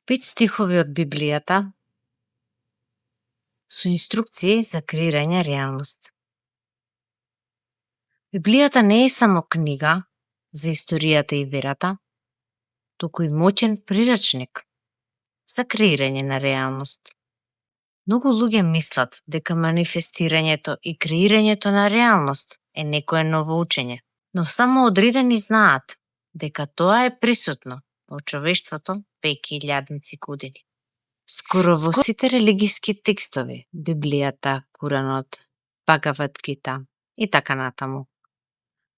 5 стихови од Библијата со инструкции за креирање реалност. Библијата не е само книга за историјата и верата, туку и моќен прирачник за креирање на реалност. Многу луѓе мислат дека манифестирањето и креирањето на реалност е некое ново учење, но само одредени знаат дека тоа е присутно во човештвото веќе илјадници години. Скоро во сите религиски текстови, Библијата, Куранот, Бхагавад Гита и така натаму,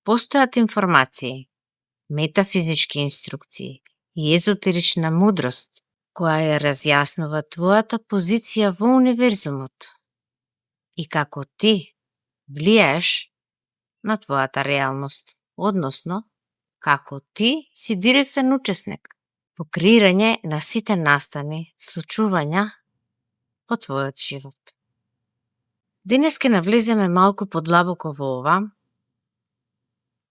постојат информации, метафизички инструкции и езотерична мудрост која ја разјаснува твојата позиција во универзумот и како ти влијаеш на твојата реалност, односно како ти си директен учесник во креирање на сите настани случувања во твојот живот. Денес ке навлеземе малку подлабоко во ова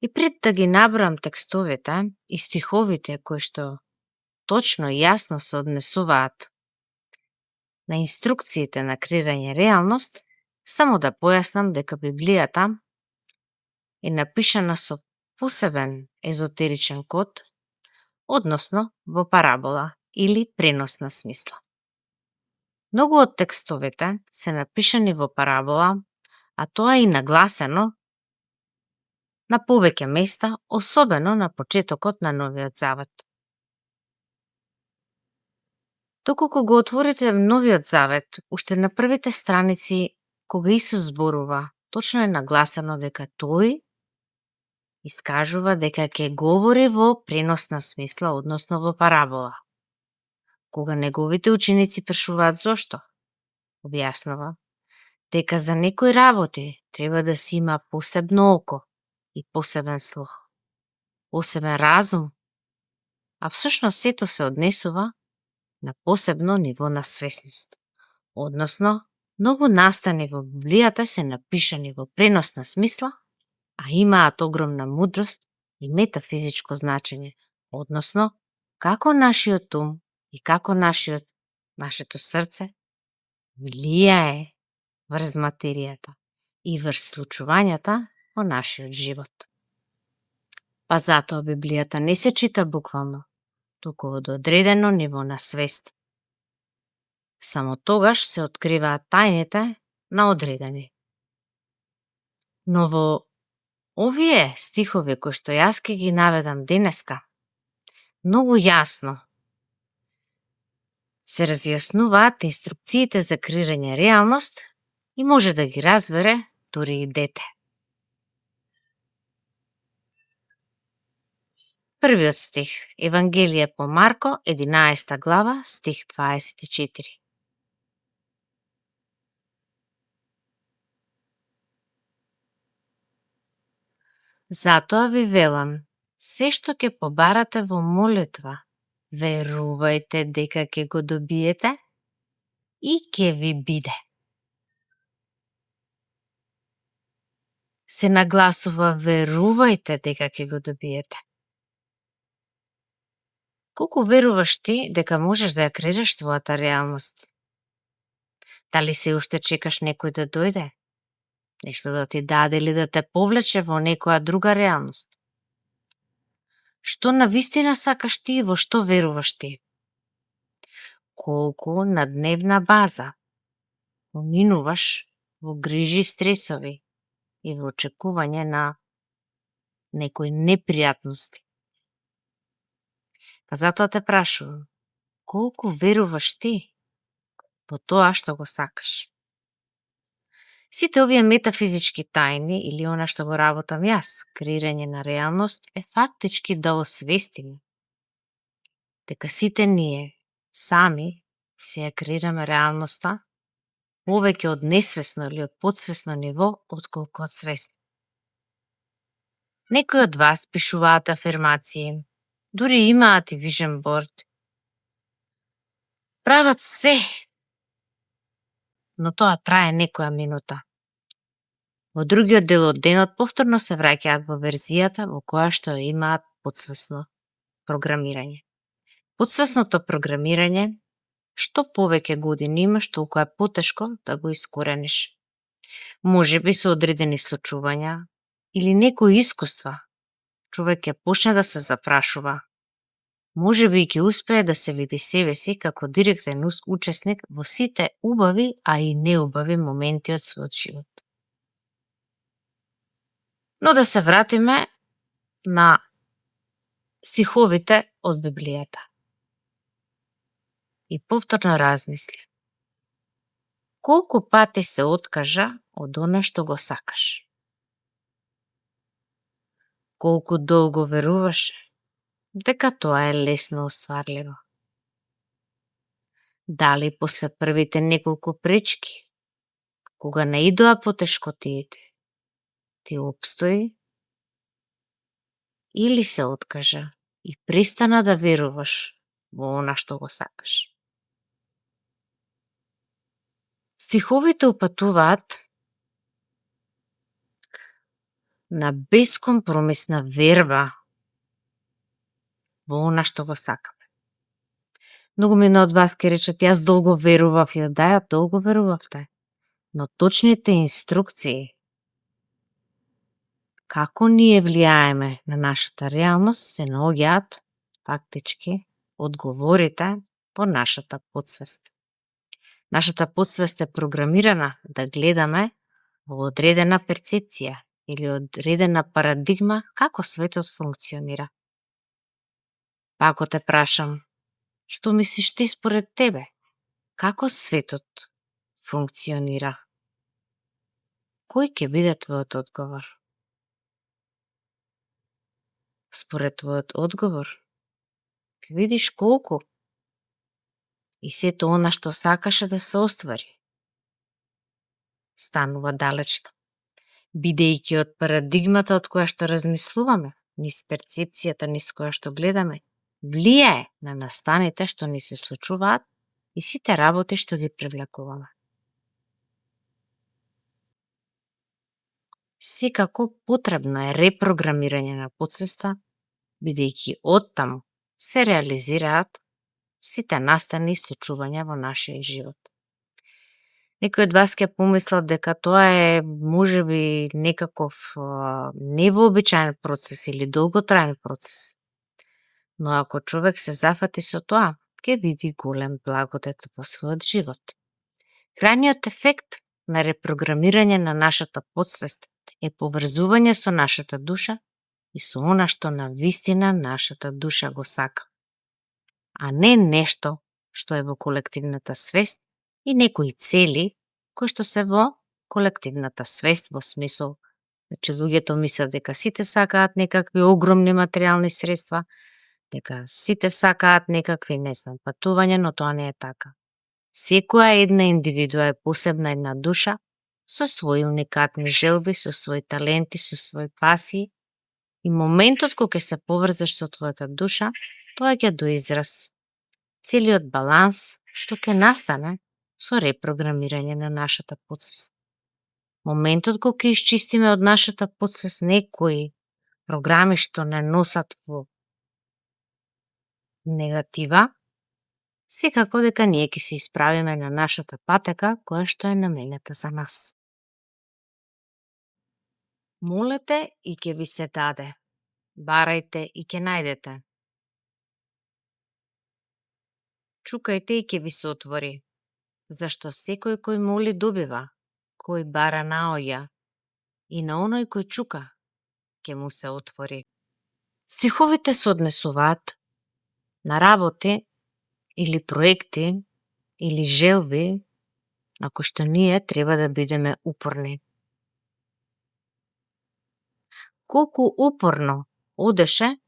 и пред да ги набрам текстовите и стиховите кои што точно и јасно се однесуваат на инструкциите на креирање реалност, само да појаснам дека Библијата е напишана со посебен езотеричен код, односно во парабола или преносна смисла. Многу од текстовите се напишани во парабола, а тоа е и нагласено на повеќе места, особено на почетокот на Новиот Завет. Доколку го отворите Новиот Завет, уште на првите страници, кога Исус зборува, точно е нагласено дека тој искажува дека ќе говори во преносна смисла, односно во парабола. Кога неговите ученици прашуваат зошто, објаснува дека за некои работи треба да се има посебно око и посебен слух, посебен разум, а всушност сето се однесува на посебно ниво на свесност. Односно, многу настани во Библијата се напишани во преносна смисла, а имаат огромна мудрост и метафизичко значење, односно, како нашиот ум и како нашето срце влијае врз материјата и врз случувањата во нашиот живот. Па затоа Библијата не се чита буквално, туку од одредено ниво на свест. Само тогаш се откриваат тајните на одредени. Но во овие стихови кои што јас ке ги наведам денеска, многу јасно се разјаснуваат инструкциите за креирање реалност и може да ги разбере дури и дете. Првиот стих, Евангелие по Марко, 11 глава, стих 24. Затоа ви велам, се што ќе побарате во молитва, верувајте дека ќе го добиете и ќе ви биде. Се нагласува верувајте дека ќе го добиете. Колку веруваш ти дека можеш да ја креираш твојата реалност? Дали се уште чекаш некој да дојде? Нешто да ти даде или да те повлече во некоја друга реалност? Што навистина сакаш ти и во што веруваш ти? Колку на дневна база поминуваш во грижи и стресови и во очекување на некои непријатности? Па затоа те прашувам, колку веруваш ти во тоа што го сакаш? Сите овие метафизички тајни или она што го работам јас, креирање на реалност, е фактички да освестиме дека сите ние сами се ја креираме реалноста повеќе од несвесно или од подсвесно ниво, отколку од свесно. Некои од вас пишуваат афирмации, дури имаат и vision board. Прават се, но тоа трае некоја минута. Во другиот дел од денот повторно се враќаат во верзијата во која што имаат подсвесно програмирање. Подсвесното програмирање, што повеќе години имаш, толку е потешко да го искорениш. Можеби со одредени случувања или некои искуства, човек ќе почне да се запрашува. Можеби и ќе успее да се види себе си како директен учесник во сите убави, а и неубави моменти од својот живот. Но да се вратиме на стиховите од Библијата. И повторно размисли. Колку пати се откажа од она што го сакаш? Колку долго веруваше дека тоа е лесно остварливо? Дали после првите неколку пречки, кога не идоа потешкотиите, ти обстои? Или се откажа и престана да веруваш во она што го сакаш? Стиховите упатуваат на бескомпромисна верба во она што го сакаме. Многу мина од вас ке речат, јас долго верував, да, долго верувавте, но точните инструкции како ние влијаеме на нашата реалност се наоѓаат фактички одговорите во нашата подсвест. Нашата подсвест е програмирана да гледаме во одредена перцепција или одредена парадигма како светот функционира. Па ако те прашам, што мислиш ти според тебе? Како светот функционира? Кој ќе биде твојот одговор? Според твојот одговор, ќе видиш колку и сето она што сакаше да се оствари станува далечно, бидејќи од парадигмата од која што размислуваме, низ перцепцијата низ која што гледаме, влијае на настаните што ни се случуваат и сите работи што ги привлекуваме. Секако потребно е репрограмирање на подсвеста, бидејќи оттаму се реализираат сите настани и случувања во нашиот живот. Некој од вас ќе помислат дека тоа е можеби некаков невообичаен процес или долготраен процес. Но ако човек се зафати со тоа, ќе види голем благодет во својот живот. Крајниот ефект на репрограмирање на нашата подсвест е поврзување со нашата душа и со она што на вистина нашата душа го сака, а не нешто што е во колективната свест и некои цели кои што се во колективната свест во смисол, значи луѓето мислат дека сите сакаат некакви огромни материјални средства, дека сите сакаат некакви, не знам, патувања, но тоа не е така. Секоја една индивидуа е посебна една душа со своји уникатни желби, со своји таленти, со своји пасии и моментот кога ќе се поврзеш со твојата душа, тоа ќе до израз целиот баланс што ќе настане со репрограмирање на нашата подсвест. Моментот кога ќе исчистиме од нашата подсвест некои програми што не носат во негатива, секако дека ние ќе се исправиме на нашата патека која што е наменета за нас. Молете и ќе ви се даде. Барајте и ќе најдете. Чукајте и ќе ви се отвори. Зашто секој кој моли добива, кој бара наоѓа и на оној кој чука ќе му се отвори. Стиховите се однесуваат на работи или проекти или желби на кои што ние треба да бидеме упорни. Колку упорно одеше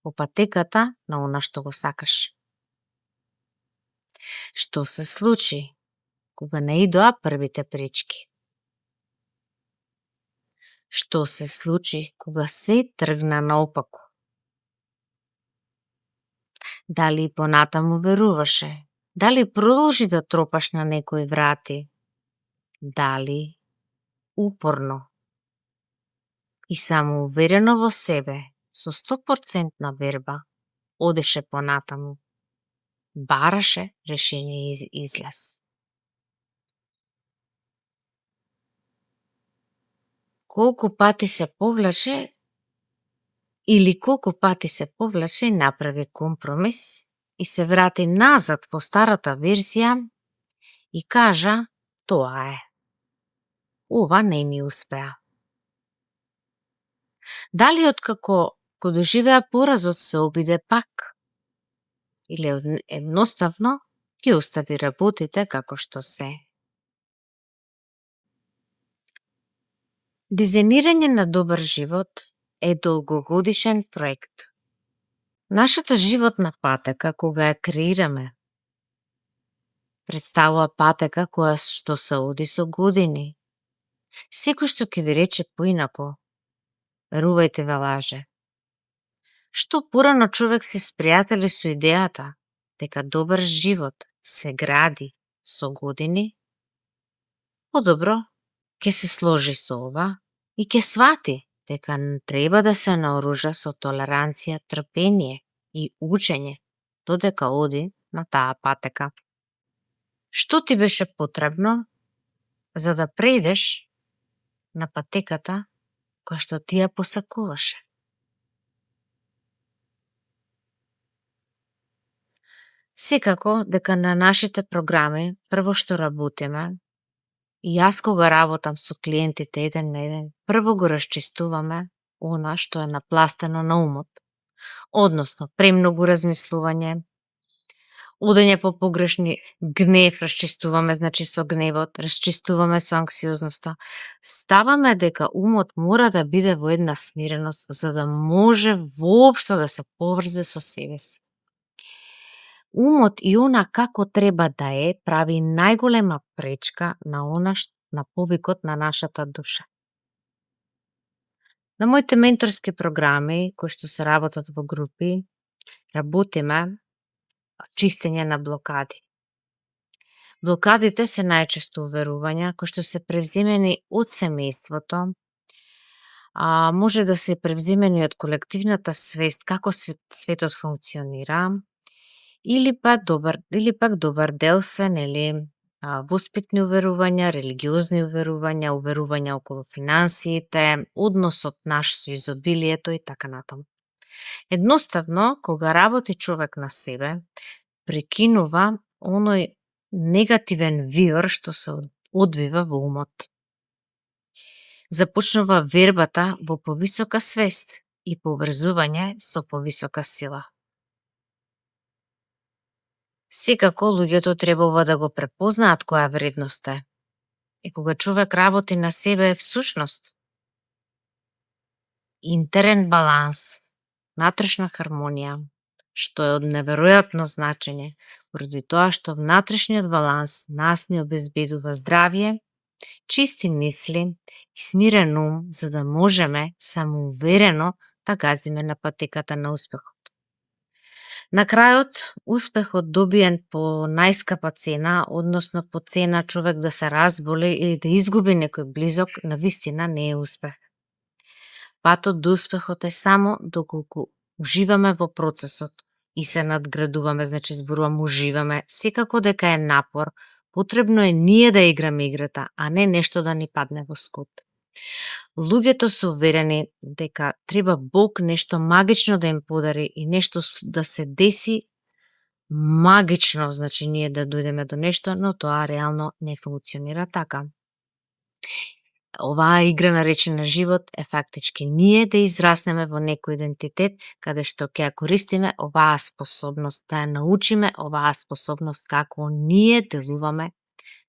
по патеката на она што го сакаш? Што се случи кога не идоа првите пречки? Што се случи кога се тргна наопаку? Дали и понатаму веруваше? Дали продолжи да тропаш на некои врати? Дали упорно и самоуверено во себе, со 100% верба, одеше понатаму бараше решение и излез. Колку пати се повлече или колку пати се повлече и направи компромис и се врати назад во старата верзија и кажа: тоа е. Ова не ми успеа. Дали откако го доживеа поразот се обиде пак? Или едноставно ги остави работите како што се? Дизајнирање на добар живот е долгогодишен проект. Нашата животна патека, кога ја креираме, представува патека која што се оди со години. Секој што ќе ви рече поинако, верувајте ве лаже. Што порано човек се спријатели со идејата дека добар живот се гради со години, подобро ќе се сложи со ова и ќе свати дека треба да се наоружа со толеранција, трпение и учење додека оди на таа патека. Што ти беше потребно за да преидеш на патеката која што ти ја посакуваше? Секако дека на нашите програми, прво што работиме, и јас кога работам со клиентите еден на еден, прво го расчистуваме она што е напластено на умот. Односно, премногу размислување, одење по погрешни, гнев расчистуваме, значи со гневот, расчистуваме со анксиозноста. Ставаме дека умот мора да биде во една смиреност за да може воопшто да се поврзе со себе си. Умот и она како треба да е прави најголема пречка на повикот на нашата душа. На моите менторски програми, кои што се работат во групи, работиме чистење на блокади. Блокадите се најчесто уверувања кои што се превземени од семејството, може да се превземени од колективната свест како светот функционира, или пак добар дел се воспитни уверувања, религиозни уверувања, уверувања околу финансиите, односот наш со изобилието и така натаму. Едноставно, кога работи човек на себе, прекинува оној негативен виор што се одвива во умот. Започнува вербата во повисока свест и поврзување со повисока сила. Секако луѓето требува да го препознаат која вредност е. И кога човек работи на себе е всушност интерен баланс, внатрешна хармонија, што е од неверојатно значење, поради тоа што внатрешниот баланс нас ни обезбедува здравје, чисти мисли и смирен ум, за да можеме самоуверено да газиме на патеката на успехот. На крајот, успехот добиен по најскапа цена, односно по цена човек да се разболи или да изгуби некој близок, навистина не е успех. Патот до успехот е само доколку уживаме во процесот и се надградуваме, значи зборувам уживаме, секако дека е напор, потребно е ние да играме играта, а не нешто да ни падне во скут. Луѓето се уверени дека треба Бог нешто магично да им подари и нешто да се деси магично, значи ние да дојдеме до нешто, но тоа реално не функционира така. Оваа игра наречена живот е фактички ние да израснеме во некој идентитет каде што ќе ја користиме оваа способност, да ја научиме оваа способност како ние делуваме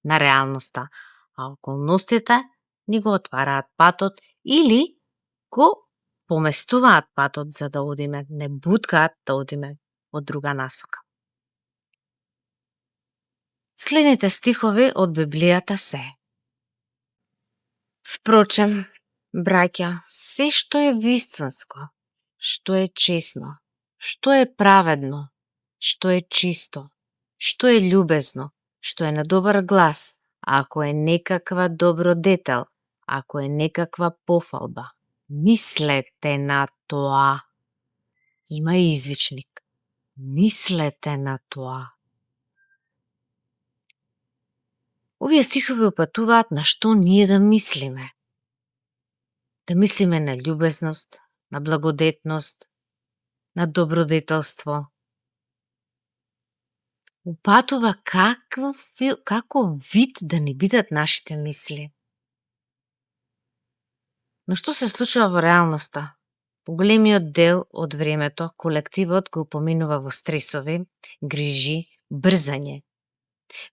на реалноста, а околностите ни го отвараат патот или го поместуваат патот за да одиме, не буткаат да одиме во друга насока. Следните стихови од Библијата се: Впрочем, браќа, се што е вистинско, што е честно, што е праведно, што е чисто, што е љубезно, што е на добар глас, ако е некаква добродетел, ако е некаква пофалба, мислете на тоа. Има и извичник. Мислете на тоа. Овие стихови упатуваат на што ние да мислиме. Да мислиме на љубезност, на благодетност, на добродетелство. Упатува каков вид да ни бидат нашите мисли. Но што се случува во реалноста? Поголемиот дел од времето, колективот го поминува во стресови, грижи, брзање.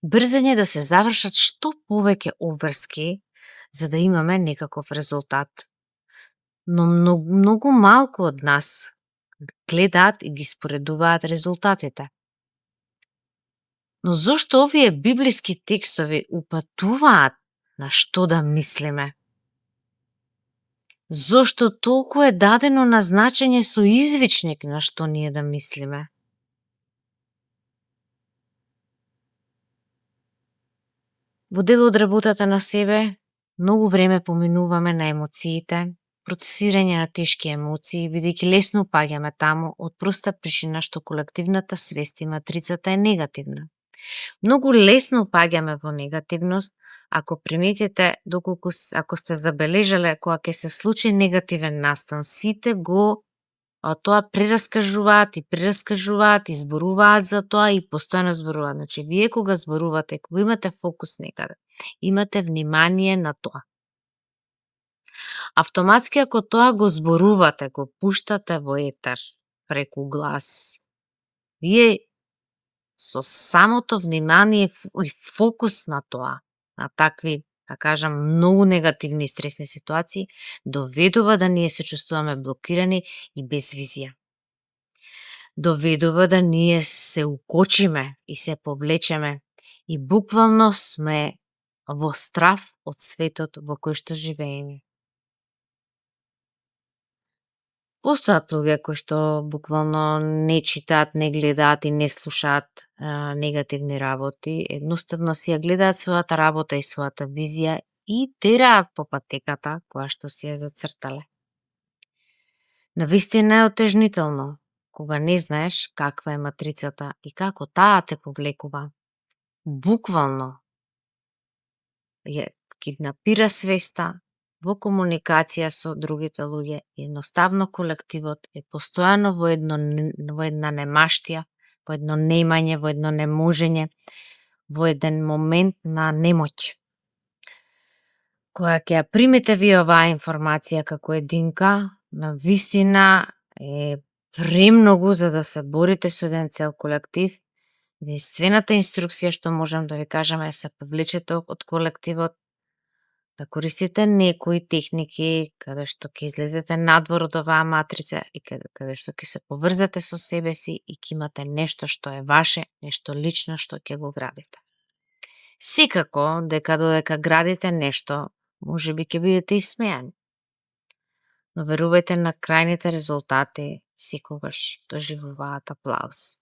Брзање да се завршат што повеќе обврски, за да имаме некаков резултат. Но многу малку од нас гледаат и ги споредуваат резултатите. Но зошто овие библиски текстови упатуваат на што да мислиме? Зошто толку е дадено на значење со извичник на што ние да мислиме? Во дел од работата на себе, многу време поминуваме на емоциите, процесирање на тешки емоции, бидејќи лесно паѓаме таму од проста причина што колективната свест и матрицата е негативна. Многу лесно паѓаме во негативност, ако приметите, ако сте забележале, кога ќе се случи негативен настан, сите го тоа прераскажуваат и зборуваат за тоа и постојано зборуваат. Значи, вие кога зборувате, кога имате фокус некаде, имате внимание на тоа. Автоматски, ако тоа го зборувате, го пуштате во етер, преку глас, вие со самото внимание и фокус на тоа, на такви, да кажам, многу негативни и стресни ситуации, доведува да ние се чувствуваме блокирани и без визија. Доведува да ние се укочиме и се повлечеме и буквално сме во страв од светот во кој што живееме. Постојат луѓе кои што буквално не читаат, не гледаат и не слушаат негативни работи, едноставно си ја гледаат својата работа и својата визија и тераат по патеката која што си ја зацртале. Навистина е отежнително, кога не знаеш каква е матрицата и како таа те повлекува. Буквално ја киднапира свеста во комуникација со другите луѓе, едноставно колективот е постојано во една немаштија, во едно немање, во едно неможење, во еден момент на немоќ. Која ќе ја примете вие оваа информација како единка, на вистина е премногу за да се борите со еден цел колектив. Единствената инструкција што можам да ви кажам е се повлечете од колективот, да користите некои техники каде што ќе излезете надвор од оваа матрица и каде што ќе се поврзате со себе си и ќе имате нешто што е ваше, нешто лично што ќе го градите. Секако, дека додека градите нешто, можеби ќе бидете исмејани. Но верувајте, на крајните резултати секогаш доживуваат аплауз.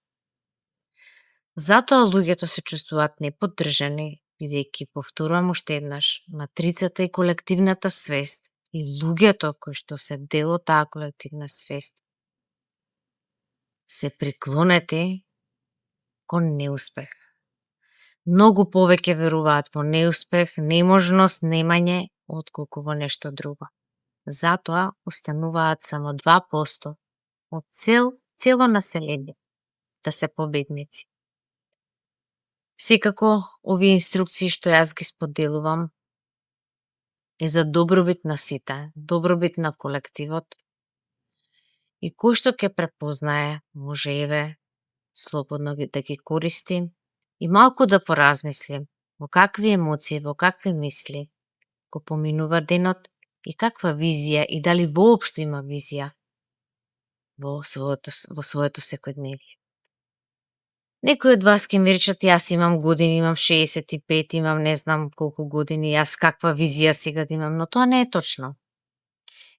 Затоа луѓето се чувствуваат неподдржани, бидејќи, повторувам уште еднаш, матрицата и колективната свест и луѓето кои што се дел од таа колективна свест се приклонети кон неуспех. Многу повеќе веруваат во неуспех, неможност, немање, отколку во нешто друго. Затоа остануваат само 2% од цело население да се победници. Секако, овие инструкции што јас ги споделувам е за добробит на сите, добробит на колективот и кој што ќе препознае, може еве слободно да ги користи и малку да поразмисли во какви емоции, во какви мисли го поминува денот и каква визија и дали воопшто има визија во своето секојдневие. Некои од вас ќе ми речат, јас имам години, имам 65, имам не знам колку години, јас каква визија сега да имам, но тоа не е точно.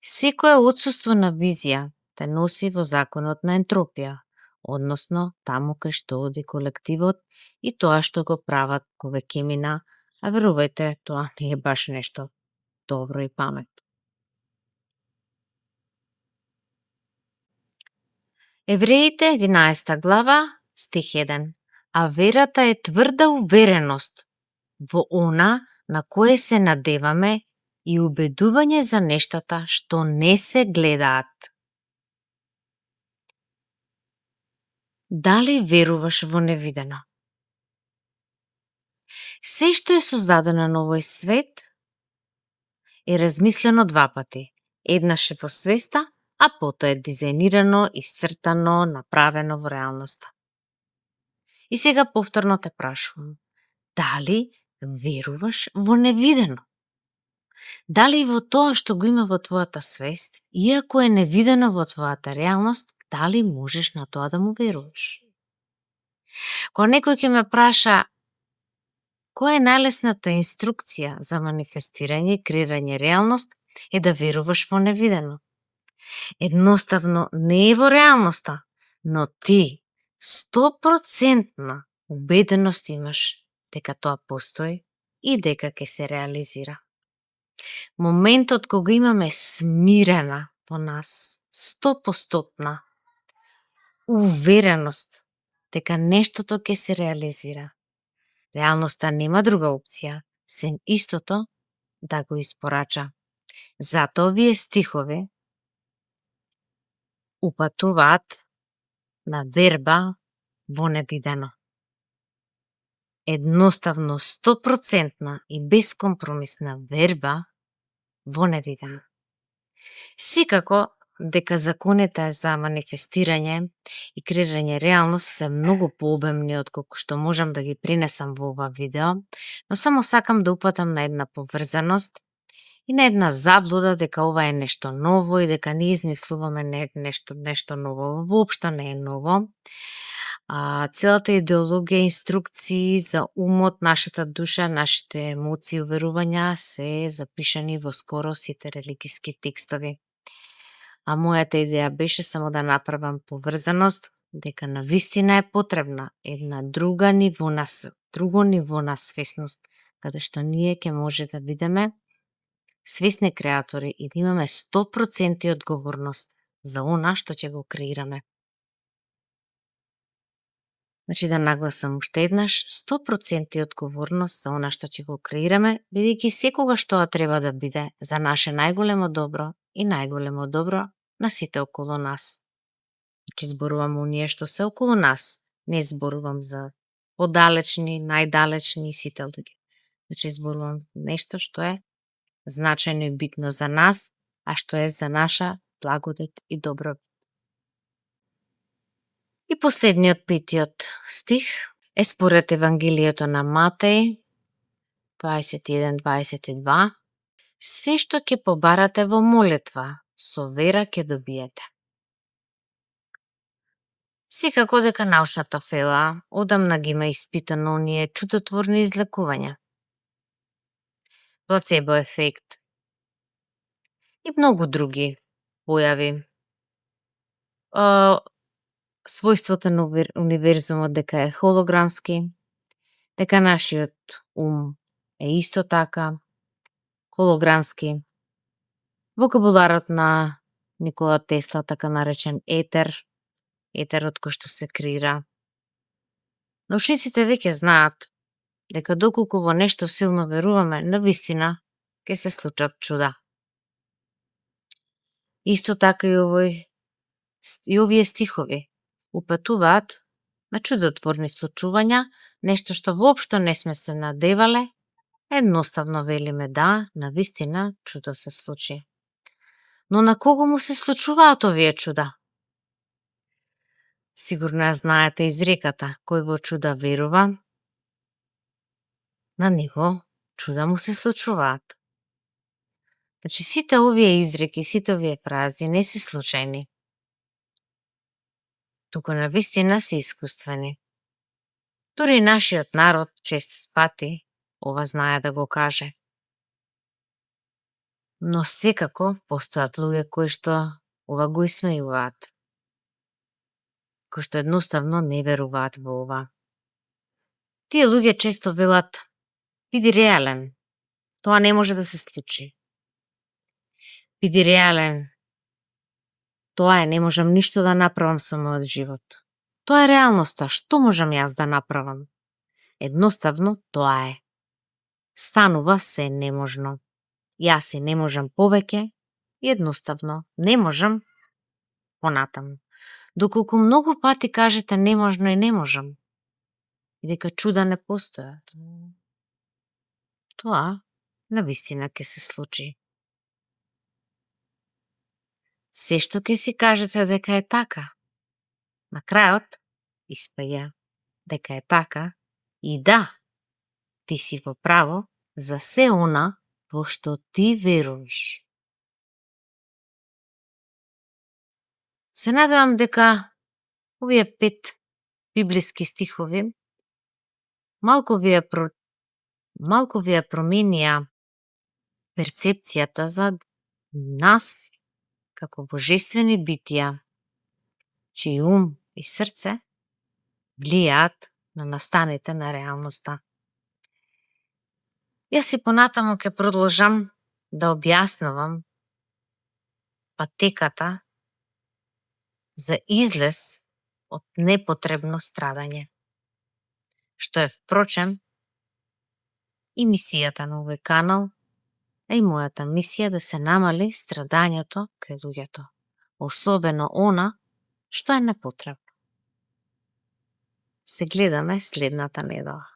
Секое отсуство на визија те носи во законот на ентропија, односно таму кај што оди колективот и тоа што го прават повеќемина, а верувајте, тоа не е баш нешто добро и паметно. Евреите, 11 глава, стих 1. А верата е тврда увереност во она на кое се надеваме и убедување за нештата што не се гледаат. Дали веруваш во невидено? Се што е создадено на овој свет е размислено два пати. Еднаш е во свеста, а потоа е дизајнирано, исцртано, направено во реалноста. И сега повторно те прашувам, дали веруваш во невидено? Дали во тоа што го има во твојата свест, иако е невидено во твојата реалност, дали можеш на тоа да му веруваш? Кога некој ќе ме праша која е најлесната инструкција за манифестирање и креирање реалност, е да веруваш во невидено. Едноставно не е во реалноста, но ти 100% убеденост имаш дека тоа постои и дека ќе се реализира. Моментот кога имаме смирена во нас 100% увереност дека нештото ќе се реализира, реалноста нема друга опција, сем истото да го испорача. Затоа овие стихови упатуваат на верба во невидено. Едноставно 100% и бескомпромисна верба во невидено. Секако дека законите за манифестирање и креирање реалност се многу пообемни од колку што можам да ги пренесам во ова видео, но само сакам да упатам на една поврзаност и на една заблуда дека ова е нешто ново и дека ние измислуваме нешто ново. Воопшто не е ново. Целата идеологија, инструкции за умот, нашата душа, нашите емоции и уверувања се запишани во скоро сите религиски текстови. А мојата идеја беше само да направам поврзаност дека навистина е потребна една друго ниво на свесност, каде што ние ќе може да бидеме свесни креатори и да имаме 100% одговорност за она што ќе го креираме. Значи да нагласам уште еднаш, 100% одговорност за она што ќе го креираме, бидејќи секогаш тоа треба да биде за наше најголемо добро и најголемо добро на сите околу нас. Значи зборувам оние што се околу нас, не зборувам за подалечни, најдалечни и сите луѓе. Значи зборувам нешто што е значајно и битно за нас, а што е за наша благодет и добробит. И последниот, 5-тиот стих е според Евангелието на Матеј 21:22. Се што ќе побарате во молитва, со вера ќе добиете. Секако дека научната фела одамна ги има испитано оние чудотворни излекувања, плацебо ефект и многу други појави. Својството на универзумот дека е холограмски, дека нашиот ум е исто така холограмски. Вокабуларот на Никола Тесла, така наречен етерот кој што се креира. Научниците веќе знаат дека доколку во нешто силно веруваме, навистина ќе се случат чуда. Исто така и овие стихови упатуваат на чудотворни случувања, нешто што воопшто не сме се надевале, едноставно велиме да, навистина чудо се случи. Но на кого му се случуваат овие чуда? Сигурно ја знаете изреката, кој во чуда верува, на него чуда му се случуваат. Значи сите овие изреки, сите овие фрази не се случајни, туку навистина се искуствени. Дури нашиот народ често пати ова знае да го каже. Но секако постојат луѓе кои што ова го исмејуваат, кои што едноставно не веруваат во ова. Тие луѓе често велат: биди реален, тоа не може да се случи. Биди реален, тоа е, не можам ништо да направам со мојот живот. Тоа е реалноста, што можам јас да направам? Едноставно тоа е. станува се неможно. Јас и не можам повеќе, едноставно не можам понатаму. Доколку многу пати кажете неможно и не можам, и дека чуда не постојат, тоа навистина ќе се случи. Се што ќе си кажете дека е така, на крајот испаѓа дека е така и да, ти си во право за се она во што ти веруваш. Се надевам дека овие 5 библиски стихови малку ви ја променија перцепцијата за нас како божествени битија, чиј ум и срце влијаат на настаните на реалноста. Јас и понатаму ќе продолжам да објаснувам патеката за излез од непотребно страдање, што е впрочем и мисијата на овој канал, а и мојата мисија да се намали страдањето кај луѓето, особено она што е непотребно. Се гледаме следната недела.